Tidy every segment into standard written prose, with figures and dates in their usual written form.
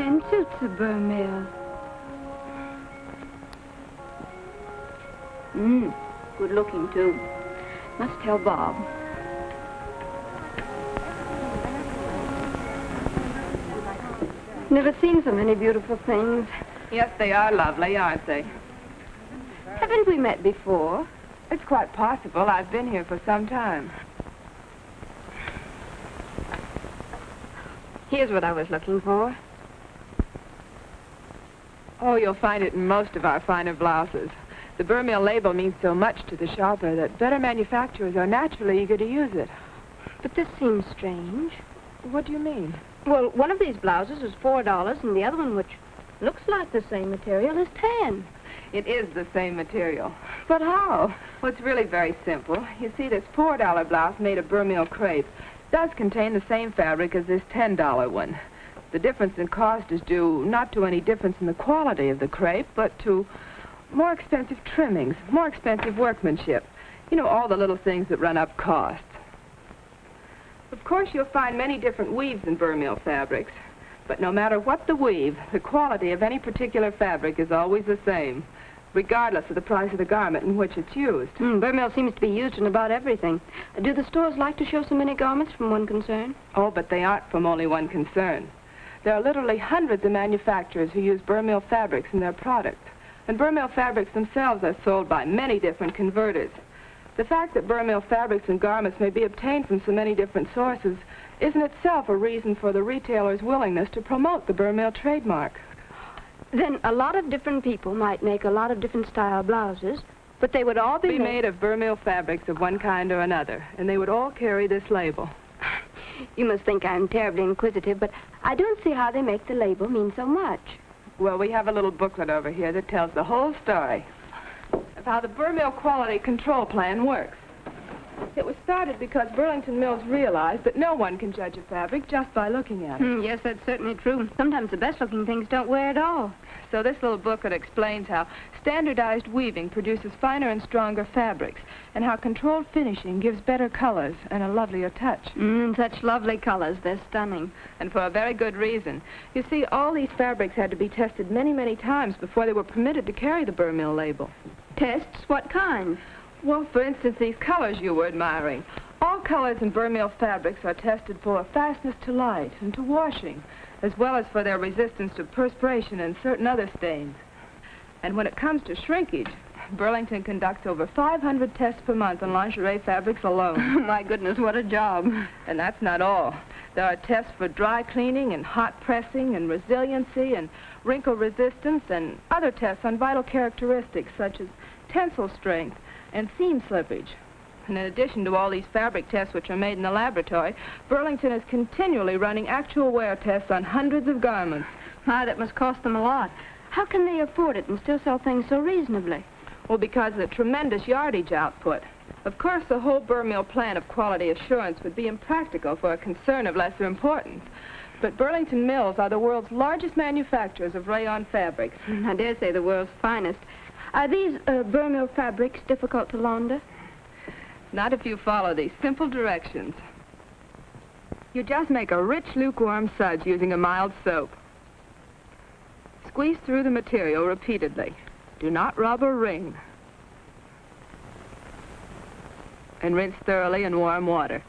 Men suits a Burmese. Good looking, too. Must tell Bob. Never seen so many beautiful things. Yes, they are lovely, aren't they? Haven't we met before? It's quite possible. I've been here for some time. Here's what I was looking for. Oh, you'll find it in most of our finer blouses. The Burmese label means so much to the shopper that better manufacturers are naturally eager to use it. But this seems strange. What do you mean? Well, one of these blouses is $4, and the other one, which looks like the same material, is $10. It is the same material. But how? Well, it's really very simple. You see, this $4 blouse made of Burmese crepe does contain the same fabric as this $10 one. The difference in cost is due not to any difference in the quality of the crepe, but to more expensive trimmings, more expensive workmanship. You know, all the little things that run up costs. Of course, you'll find many different weaves in Burmese fabrics, but no matter what the weave, the quality of any particular fabric is always the same, regardless of the price of the garment in which it's used. Burmese seems to be used in about everything. Do the stores like to show so many garments from one concern? Oh, but they aren't from only one concern. There are literally hundreds of manufacturers who use Burmese fabrics in their products, and Burmese fabrics themselves are sold by many different converters. The fact that Burmese fabrics and garments may be obtained from so many different sources is in itself a reason for the retailer's willingness to promote the Burmese trademark. Then a lot of different people might make a lot of different style blouses, but they would all be made of Burmese fabrics of one kind or another, and they would all carry this label. You must think I'm terribly inquisitive, but I don't see how they make the label mean so much. Well, we have a little booklet over here that tells the whole story of how the Burmese Quality Control Plan works. It was started because Burlington Mills realized that no one can judge a fabric just by looking at it. Yes, that's certainly true. Sometimes the best-looking things don't wear at all. So this little booklet explains how standardized weaving produces finer and stronger fabrics, and how controlled finishing gives better colors and a lovelier touch. Such lovely colors. They're stunning. And for a very good reason. You see, all these fabrics had to be tested many, many times before they were permitted to carry the Burmese label. Tests? What kind? Well, for instance, these colors you were admiring. All colors in Burmese fabrics are tested for fastness to light and to washing, as well as for their resistance to perspiration and certain other stains. And when it comes to shrinkage, Burlington conducts over 500 tests per month on lingerie fabrics alone. My goodness, what a job. And that's not all. There are tests for dry cleaning and hot pressing and resiliency and wrinkle resistance and other tests on vital characteristics such as tensile strength and seam slippage. And in addition to all these fabric tests which are made in the laboratory, Burlington is continually running actual wear tests on hundreds of garments. My, that must cost them a lot. How can they afford it and still sell things so reasonably? Well, because of the tremendous yardage output. Of course, the whole Burmese plan of quality assurance would be impractical for a concern of lesser importance. But Burlington Mills are the world's largest manufacturers of rayon fabrics. I dare say the world's finest. Are these Burmese fabrics difficult to launder? Not if you follow these simple directions. You just make a rich, lukewarm suds using a mild soap. Squeeze through the material repeatedly. Do not rub or wring. And rinse thoroughly in warm water.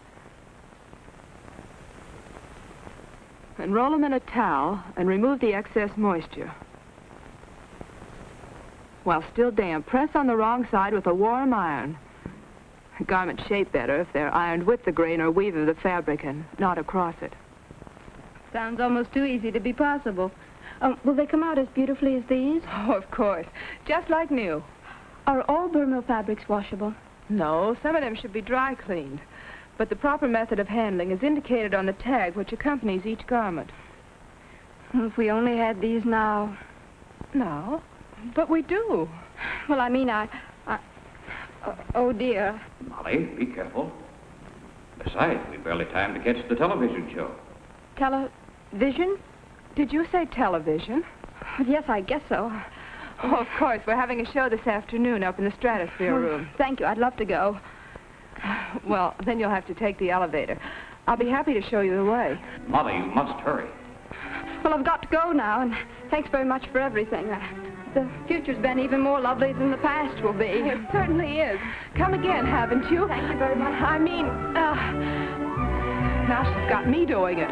And roll them in a towel and remove the excess moisture. While still damp, press on the wrong side with a warm iron. Garments shape better if they're ironed with the grain or weave of the fabric and not across it. Sounds almost too easy to be possible. Will they come out as beautifully as these? Oh, of course. Just like new. Are all Burmese fabrics washable? No, some of them should be dry cleaned. But the proper method of handling is indicated on the tag which accompanies each garment. If we only had these now. Now? But we do. Well, I mean, oh, dear. Molly, be careful. Besides, we've barely time to catch the television show. Television? Did you say television? Yes, I guess so. Oh, of course. We're having a show this afternoon up in the Stratosphere room. Thank you. I'd love to go. Well, then you'll have to take the elevator. I'll be happy to show you the way. Molly, you must hurry. Well, I've got to go now, and thanks very much for everything. The future's been even more lovely than the past will be. It certainly is. Come again, haven't you? Thank you very much. I mean, now she's got me doing it.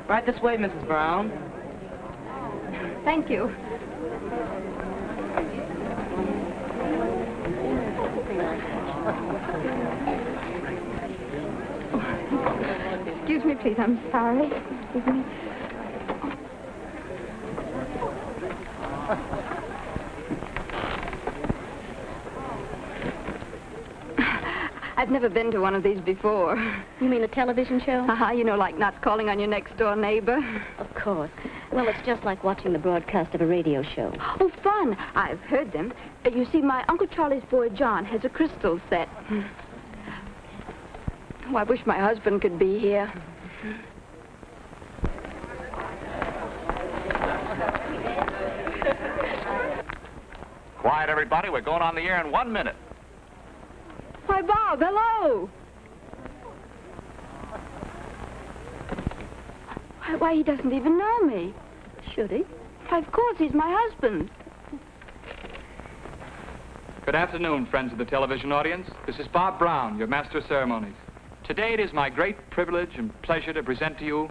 Right this way, Mrs. Brown. Thank you. Excuse me, please. I'm sorry. Excuse me. I've never been to one of these before. You mean a television show? You know, like not calling on your next-door neighbor. Of course. Well, it's just like watching the broadcast of a radio show. Oh, fun. I've heard them. You see, my Uncle Charlie's boy, John, has a crystal set. Oh, I wish my husband could be here. Quiet, everybody. We're going on the air in 1 minute. Why, Bob, hello. Why, he doesn't even know me. Should he? Why, of course, he's my husband. Good afternoon, friends of the television audience. This is Bob Brown, your master of ceremonies. Today it is my great privilege and pleasure to present to you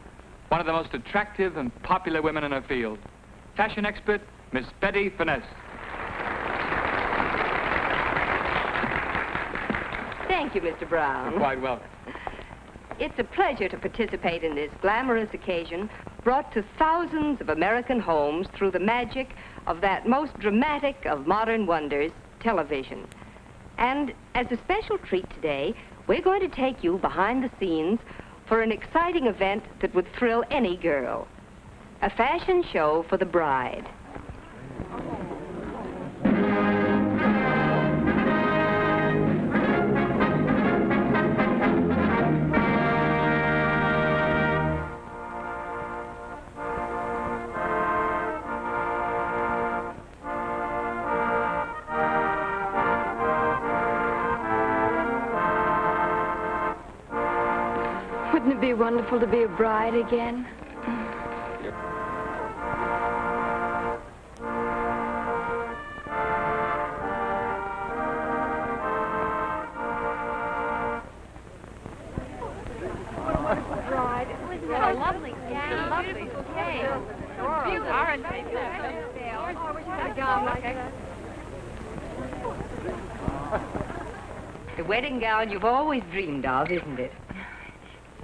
one of the most attractive and popular women in her field, fashion expert, Miss Betty Finesse. Thank you, Mr. Brown. You're quite welcome. It's a pleasure to participate in this glamorous occasion brought to thousands of American homes through the magic of that most dramatic of modern wonders, television. And as a special treat today, we're going to take you behind the scenes for an exciting event that would thrill any girl. A fashion show for the bride. Wouldn't it be wonderful to be a bride again? The wedding gown you've always dreamed of, isn't it?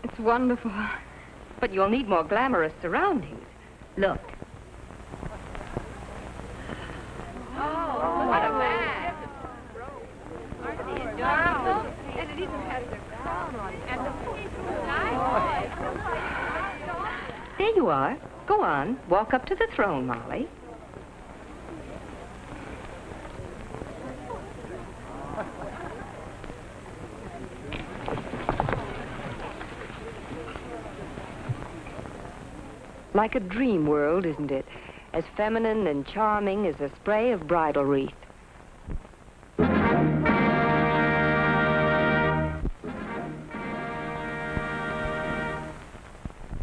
It's wonderful. But you'll need more glamorous surroundings. Look. Oh, what a mess. And it even has a crown on it. There you are. Go on. Walk up to the throne, Molly. Like a dream world, isn't it? As feminine and charming as a spray of bridal wreath.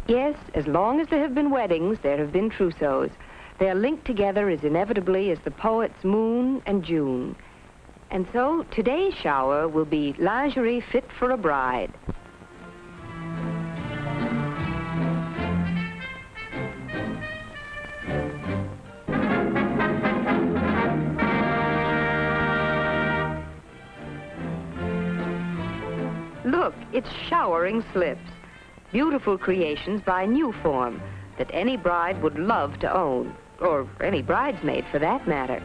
Yes, as long as there have been weddings, there have been trousseaux. They are linked together as inevitably as the poet's moon and June. And so today's shower will be lingerie fit for a bride. Look, it's showering slips. Beautiful creations by New Form that any bride would love to own, or any bridesmaid for that matter.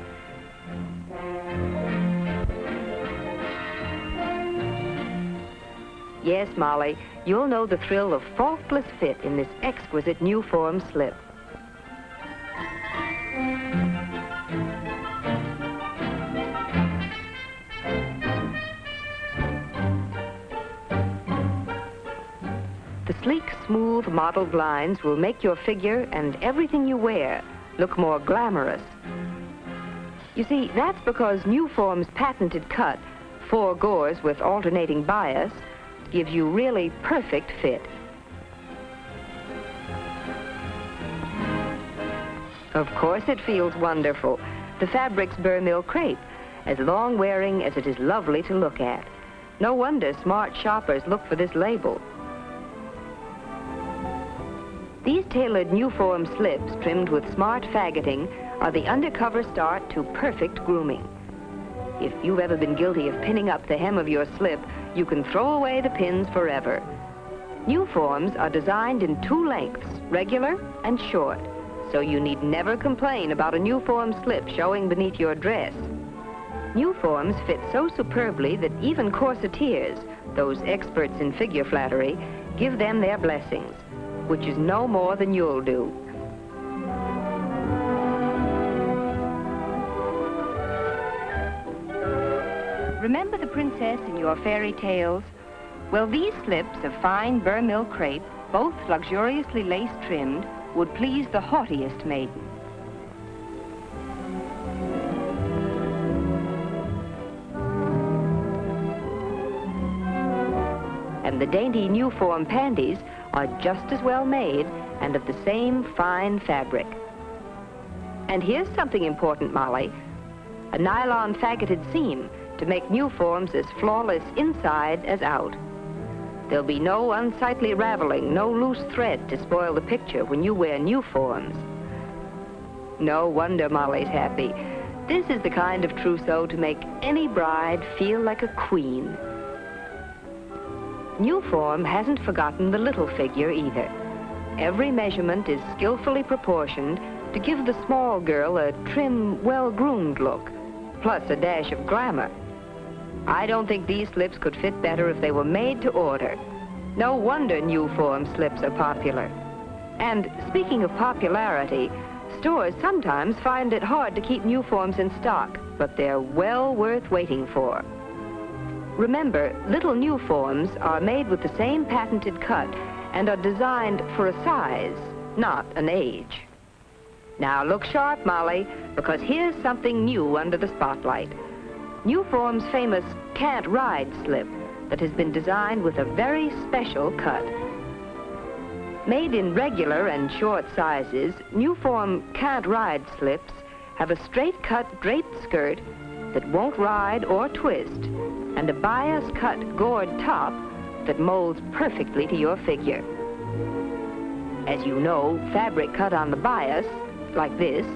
Yes, Molly, you'll know the thrill of faultless fit in this exquisite New Form slip. The sleek, smooth, mottled lines will make your figure and everything you wear look more glamorous. You see, that's because New Form's patented cut 4 gores with alternating bias gives you really perfect fit. Of course it feels wonderful. The fabric's Burr-Mill crepe, as long-wearing as it is lovely to look at. No wonder smart shoppers look for this label. These tailored new form slips trimmed with smart faggoting are the undercover start to perfect grooming. If you've ever been guilty of pinning up the hem of your slip, you can throw away the pins forever. New forms are designed in 2 lengths, regular and short, so you need never complain about a new form slip showing beneath your dress. New forms fit so superbly that even corseteers, those experts in figure flattery, give them their blessings, which is no more than you'll do. Remember the princess in your fairy tales? Well, these slips of fine Burr-Mill crepe, both luxuriously lace-trimmed, would please the haughtiest maiden. And the dainty new form panties are just as well made and of the same fine fabric. And here's something important, Molly. A nylon faggoted seam to make new forms as flawless inside as out. There'll be no unsightly raveling, no loose thread to spoil the picture when you wear new forms. No wonder Molly's happy. This is the kind of trousseau to make any bride feel like a queen. New form hasn't forgotten the little figure either. Every measurement is skillfully proportioned to give the small girl a trim, well-groomed look, plus a dash of glamour. I don't think these slips could fit better if they were made to order. No wonder new form slips are popular. And speaking of popularity, stores sometimes find it hard to keep new forms in stock, but they're well worth waiting for. Remember, little new forms are made with the same patented cut and are designed for a size, not an age. Now look sharp, Molly, because here's something new under the spotlight. New Form's famous Can't Ride slip that has been designed with a very special cut. Made in regular and short sizes, New Form Can't Ride slips have a straight-cut draped skirt that won't ride or twist, and a bias-cut gored top that molds perfectly to your figure. As you know, fabric cut on the bias, like this,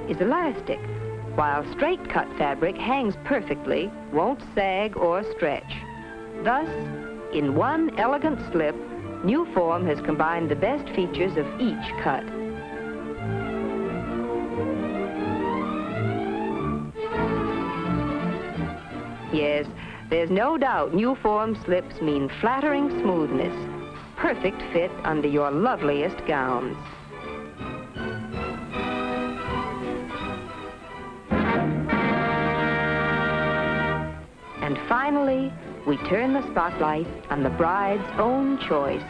is elastic, while straight-cut fabric hangs perfectly, won't sag or stretch. Thus, in one elegant slip, New Form has combined the best features of each cut. Yes, there's no doubt New Form slips mean flattering smoothness, perfect fit under your loveliest gowns. And finally, we turn the spotlight on the bride's own choice.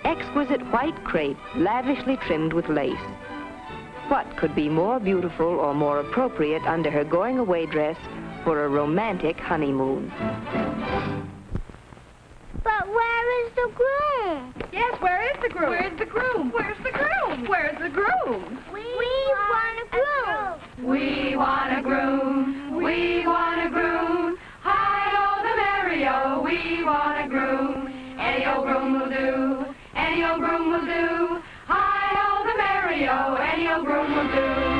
Exquisite white crepe lavishly trimmed with lace. What could be more beautiful or more appropriate under her going-away dress for a romantic honeymoon? But where is the groom? Yes, where is the groom? Where's the groom? Where's the groom? Where's the groom? We want a groom. We want a groom. We want a groom. Hi-ho, the merry-o. We want a groom. Any old groom will do. Any old groom will do. Hi-ho, the merry-o. Any old groom will do.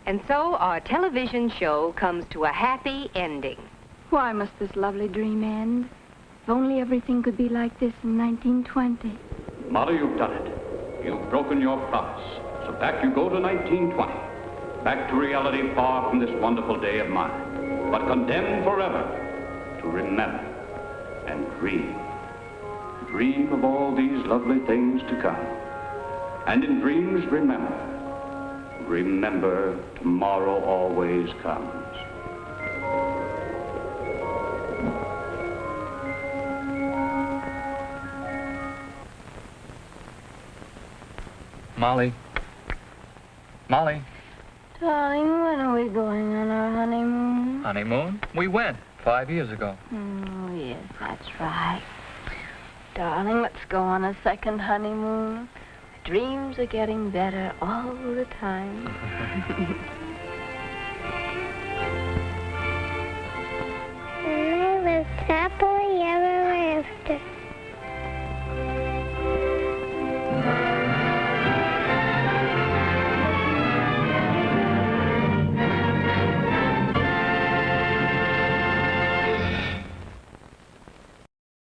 And so our television show comes to a happy ending. Why must this lovely dream end? If only everything could be like this in 1920. Molly, you've done it. You've broken your promise. So back you go to 1920. Back to reality far from this wonderful day of mine. But condemned forever to remember and dream. Dream of all these lovely things to come. And in dreams, remember. Remember, tomorrow always comes. Molly. Molly. Darling, when are we going on our honeymoon? Honeymoon? We went 5 years ago. Oh, yes, that's right. Darling, let's go on a second honeymoon. My dreams are getting better all the time. I live happily